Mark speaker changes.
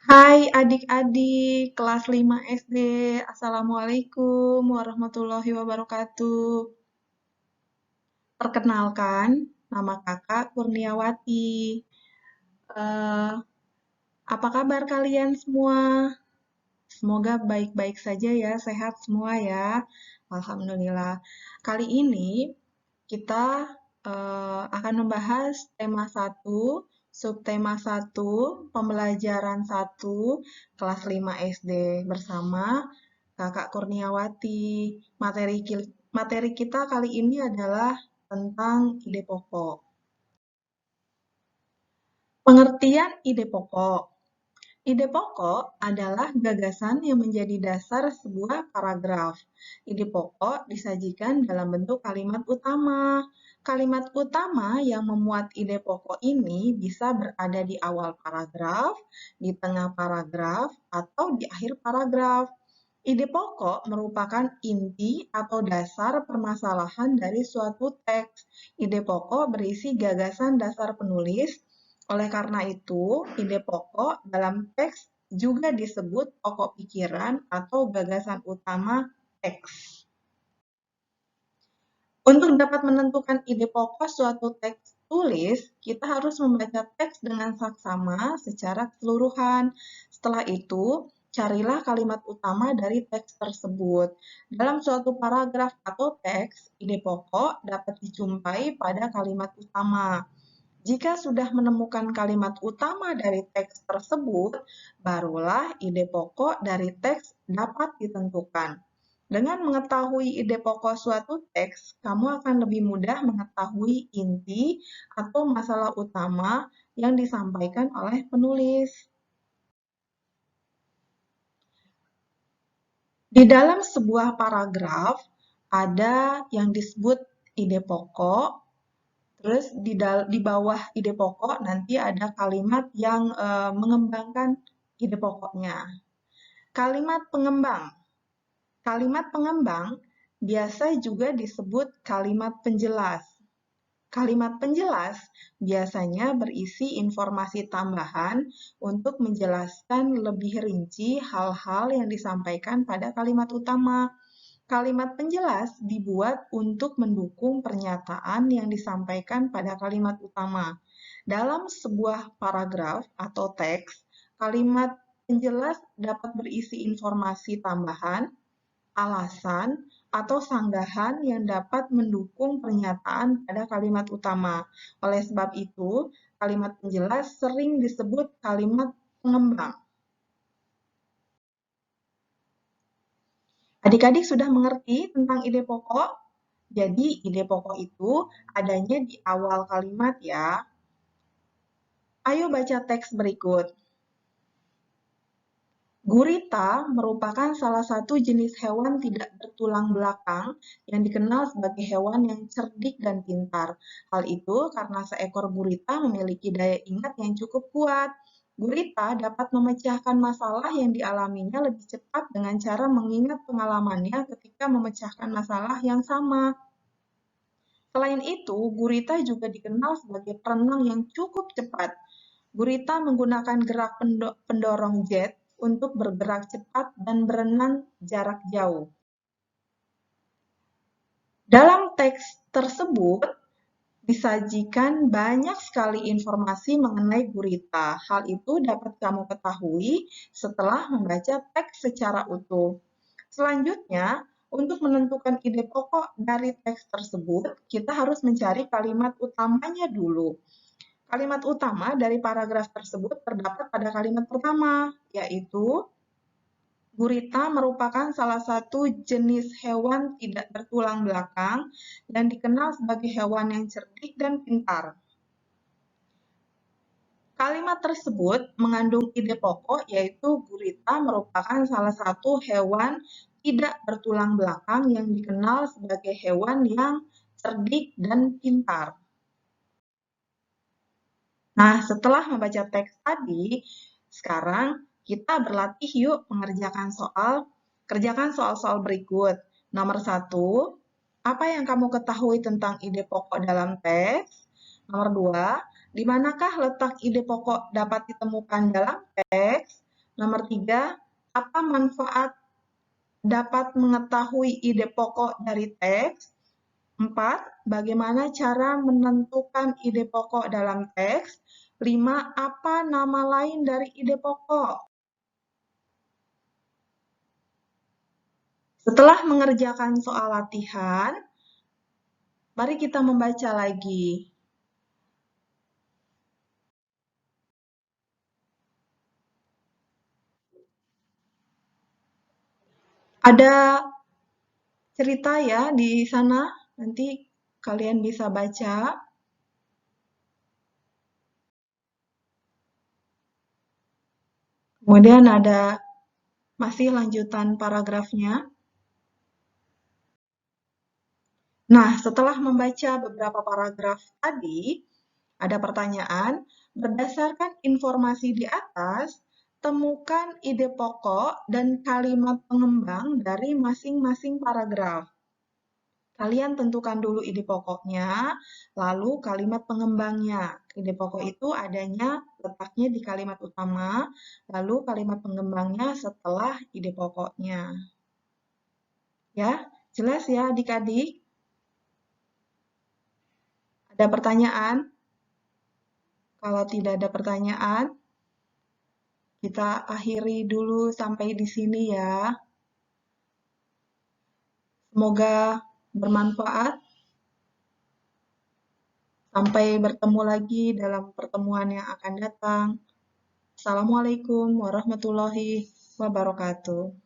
Speaker 1: Hai adik-adik kelas 5 SD. Assalamualaikum warahmatullahi wabarakatuh. Perkenalkan, nama kakak Kurniawati. Eh, apa kabar kalian semua? Semoga baik-baik saja ya, sehat semua ya. Alhamdulillah. Kali ini kita akan membahas tema satu, subtema satu, pembelajaran satu, kelas 5 SD bersama Kakak Kurniawati. Materi kita kali ini adalah tentang ide pokok. Pengertian ide pokok. Ide pokok adalah gagasan yang menjadi dasar sebuah paragraf. Ide pokok disajikan dalam bentuk kalimat utama. Kalimat utama yang memuat ide pokok ini bisa berada di awal paragraf, di tengah paragraf, atau di akhir paragraf. Ide pokok merupakan inti atau dasar permasalahan dari suatu teks. Ide pokok berisi gagasan dasar penulis. Oleh karena itu, ide pokok dalam teks juga disebut pokok pikiran atau gagasan utama teks. Untuk dapat menentukan ide pokok suatu teks tulis, kita harus membaca teks dengan saksama secara keseluruhan. Setelah itu, carilah kalimat utama dari teks tersebut. Dalam suatu paragraf atau teks, ide pokok dapat dijumpai pada kalimat utama. Jika sudah menemukan kalimat utama dari teks tersebut, barulah ide pokok dari teks dapat ditentukan. Dengan mengetahui ide pokok suatu teks, kamu akan lebih mudah mengetahui inti atau masalah utama yang disampaikan oleh penulis. Di dalam sebuah paragraf, ada yang disebut ide pokok. Terus di bawah ide pokok nanti ada kalimat yang mengembangkan ide pokoknya. Kalimat pengembang. Kalimat pengembang biasa juga disebut kalimat penjelas. Kalimat penjelas biasanya berisi informasi tambahan untuk menjelaskan lebih rinci hal-hal yang disampaikan pada kalimat utama. Kalimat penjelas dibuat untuk mendukung pernyataan yang disampaikan pada kalimat utama. Dalam sebuah paragraf atau teks, kalimat penjelas dapat berisi informasi tambahan, alasan, atau sanggahan yang dapat mendukung pernyataan pada kalimat utama. Oleh sebab itu, kalimat penjelas sering disebut kalimat pengembang. Adik-adik sudah mengerti tentang ide pokok? Jadi, ide pokok itu adanya di awal kalimat ya. Ayo baca teks berikut. Gurita merupakan salah satu jenis hewan tidak bertulang belakang yang dikenal sebagai hewan yang cerdik dan pintar. Hal itu karena seekor gurita memiliki daya ingat yang cukup kuat. Gurita dapat memecahkan masalah yang dialaminya lebih cepat dengan cara mengingat pengalamannya ketika memecahkan masalah yang sama. Selain itu, gurita juga dikenal sebagai perenang yang cukup cepat. Gurita menggunakan gerak pendorong jet untuk bergerak cepat dan berenang jarak jauh. Dalam teks tersebut disajikan banyak sekali informasi mengenai gurita. Hal itu dapat kamu ketahui setelah membaca teks secara utuh. Selanjutnya, untuk menentukan ide pokok dari teks tersebut, kita harus mencari kalimat utamanya dulu. Kalimat utama dari paragraf tersebut terdapat pada kalimat pertama, yaitu gurita merupakan salah satu jenis hewan tidak bertulang belakang yang dikenal sebagai hewan yang cerdik dan pintar. Kalimat tersebut mengandung ide pokok yaitu gurita merupakan salah satu hewan tidak bertulang belakang yang dikenal sebagai hewan yang cerdik dan pintar. Nah, setelah membaca teks tadi, sekarang kita berlatih yuk mengerjakan soal. Kerjakan soal-soal berikut. Nomor 1, apa yang kamu ketahui tentang ide pokok dalam teks? Nomor 2, di manakah letak ide pokok dapat ditemukan dalam teks? Nomor 3, apa manfaat dapat mengetahui ide pokok dari teks? 4, bagaimana cara menentukan ide pokok dalam teks? 5, apa nama lain dari ide pokok? Setelah mengerjakan soal latihan, mari kita membaca lagi. Ada cerita ya di sana, nanti kalian bisa baca. Kemudian ada masih lanjutan paragrafnya. Nah, setelah membaca beberapa paragraf tadi, ada pertanyaan, berdasarkan informasi di atas, temukan ide pokok dan kalimat pengembang dari masing-masing paragraf. Kalian tentukan dulu ide pokoknya, lalu kalimat pengembangnya. Ide pokok itu adanya letaknya di kalimat utama, lalu kalimat pengembangnya setelah ide pokoknya. Ya, jelas ya adik-adik? Ada pertanyaan? Kalau tidak ada pertanyaan, kita akhiri dulu sampai di sini ya. Semoga bermanfaat. Sampai bertemu lagi dalam pertemuan yang akan datang. Assalamualaikum warahmatullahi wabarakatuh.